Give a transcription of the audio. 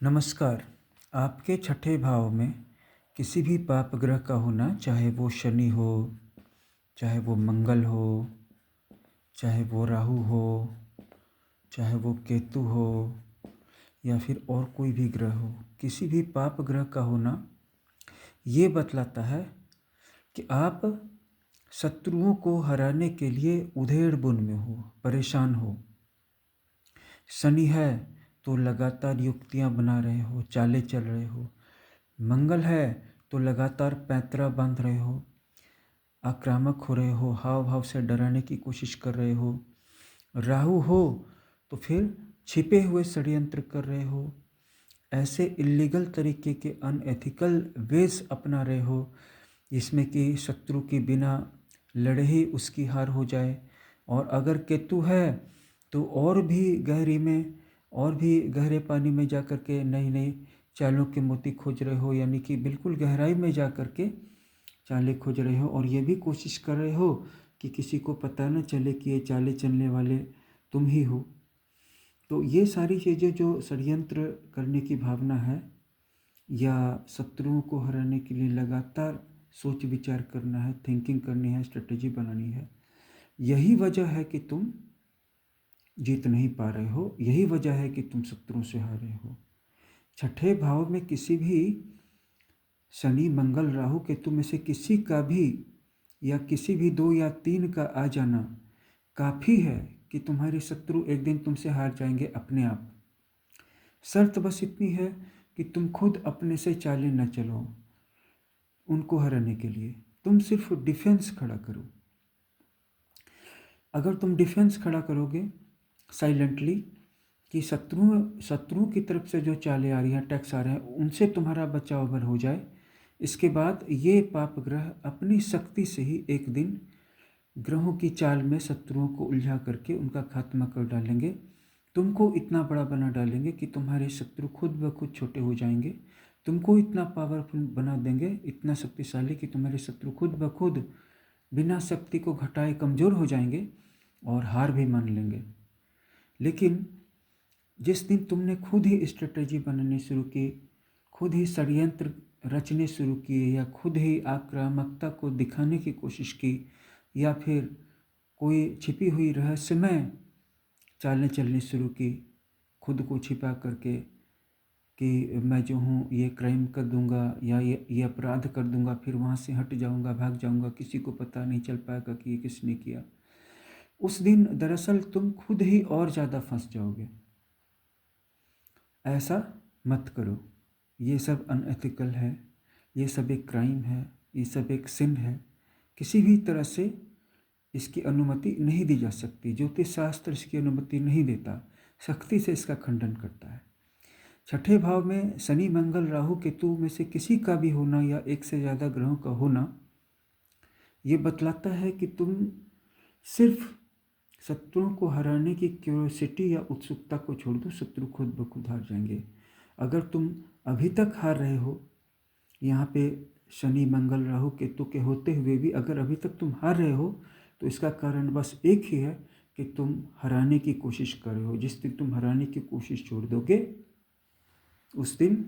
नमस्कार। आपके छठे भाव में किसी भी पाप ग्रह का होना, चाहे वो शनि हो, चाहे वो मंगल हो, चाहे वो राहु हो, चाहे वो केतु हो, या फिर और कोई भी ग्रह हो, किसी भी पाप ग्रह का होना ये बतलाता है कि आप शत्रुओं को हराने के लिए उधेड़-बुन में हो, परेशान हो। शनि है तो लगातार युक्तियाँ बना रहे हो, चालें चल रहे हो। मंगल है तो लगातार पैंतरा बांध रहे हो, आक्रामक हो रहे हो, हाव भाव से डराने की कोशिश कर रहे हो। राहु हो तो फिर छिपे हुए षड्यंत्र कर रहे हो, ऐसे इल्लीगल तरीके के अनएथिकल वेज अपना रहे हो जिसमें कि शत्रु के बिना लड़े ही उसकी हार हो जाए। और अगर केतु है तो और भी गहरी में, और भी गहरे पानी में जा कर के नई नई चालों के मोती खोज रहे हो, यानी कि बिल्कुल गहराई में जा कर के चालें खोज रहे हो और ये भी कोशिश कर रहे हो कि किसी को पता न चले कि ये चालें चलने वाले तुम ही हो। तो ये सारी चीज़ें जो षड्यंत्र करने की भावना है या शत्रुओं को हराने के लिए लगातार सोच विचार करना है, थिंकिंग करनी है, स्ट्रेटजी बनानी है, यही वजह है कि तुम जीत नहीं पा रहे हो, यही वजह है कि तुम शत्रुओं से हारे हो। छठे भाव में किसी भी शनि मंगल राहु केतु में से किसी का भी या किसी भी दो या तीन का आ जाना काफ़ी है कि तुम्हारे शत्रु एक दिन तुमसे हार जाएंगे अपने आप। शर्त बस इतनी है कि तुम खुद अपने से चालें न चलो उनको हराने के लिए, तुम सिर्फ डिफेंस खड़ा करो। अगर तुम डिफेंस खड़ा करोगे साइलेंटली कि शत्रुओं की तरफ से जो चालें आ रही हैं, अटैक्स आ रहे हैं, उनसे तुम्हारा बचाव अगर हो जाए, इसके बाद ये पाप ग्रह अपनी शक्ति से ही एक दिन ग्रहों की चाल में शत्रुओं को उलझा करके उनका खात्मा कर डालेंगे। तुमको इतना बड़ा बना डालेंगे कि तुम्हारे शत्रु खुद ब खुद छोटे हो जाएंगे। तुमको इतना पावरफुल बना देंगे, इतना शक्तिशाली कि तुम्हारे शत्रु खुद ब खुद बिना शक्ति को घटाए कमज़ोर हो जाएंगे और हार भी मान लेंगे। लेकिन जिस दिन तुमने खुद ही स्ट्रेटजी बनानी शुरू की, खुद ही षड्यंत्र रचने शुरू किए, या खुद ही आक्रामकता को दिखाने की कोशिश की, या फिर कोई छिपी हुई रहस्यमय चालें चलनी शुरू की खुद को छिपा करके कि मैं जो हूँ ये क्राइम कर दूंगा या ये अपराध कर दूंगा, फिर वहाँ से हट जाऊंगा, भाग जाऊंगा, किसी को पता नहीं चल पाएगा कि ये किसने किया। उस दिन दरअसल तुम खुद ही और ज़्यादा फंस जाओगे। ऐसा मत करो। ये सब अनएथिकल है, ये सब एक क्राइम है, ये सब एक सिन है। किसी भी तरह से इसकी अनुमति नहीं दी जा सकती। ज्योतिष शास्त्र इसकी अनुमति नहीं देता, सख्ती से इसका खंडन करता है। छठे भाव में शनि मंगल राहु केतु में से किसी का भी होना या एक से ज़्यादा ग्रहों का होना ये बतलाता है कि तुम सिर्फ शत्रुओं को हराने की क्यूरियोसिटी या उत्सुकता को छोड़ दो, शत्रु खुद ब खुद हार जाएंगे। अगर तुम अभी तक हार रहे हो, यहाँ पे शनि मंगल राहु केतु के होते हुए भी अगर अभी तक तुम हार रहे हो, तो इसका कारण बस एक ही है कि तुम हराने की कोशिश कर रहे हो। जिस दिन तुम हराने की कोशिश छोड़ दोगे, उस दिन